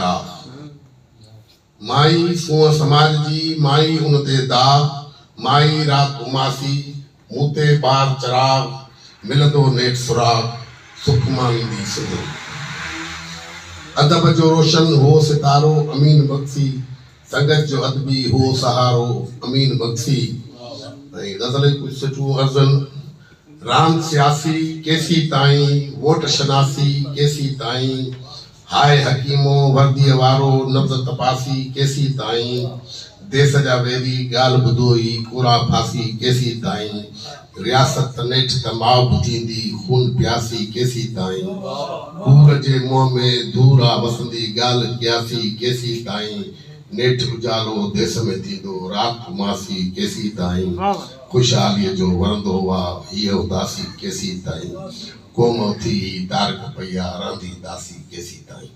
दा माई सूअ समाज जी माई उन ते दा माई रात उमासी मूते बार चराग मिलंदो नेठ सुराग सुख मांगदी सुध अदब जो रोशन हो सितारो अमीन बख्शी संगत जो अदबी हो सहारो अमीन बख्शी गजल कुछ सुठू अर्जन राम सियासी केसी ताई वोट शनासी केसी ताई हाय हकीमो वर्दी वारो नब्ज तपासी केसी ताई देश जा वेदी गाल बुधोई कोरा फासी केसी ताई रियासत नेठ तमाव बुझींदी खून प्यासी केसी ताई कूड़ जे मुंह में धूरा वसंदी गाल क्यासी केसी ताई नेठ उजालो देश में थींदो रात मासी केसी ताई खुशहाली जो वरंदो वा ये उदासी केसी ताई कोमो थी तारक पैया रांदी दासी केसी ताई।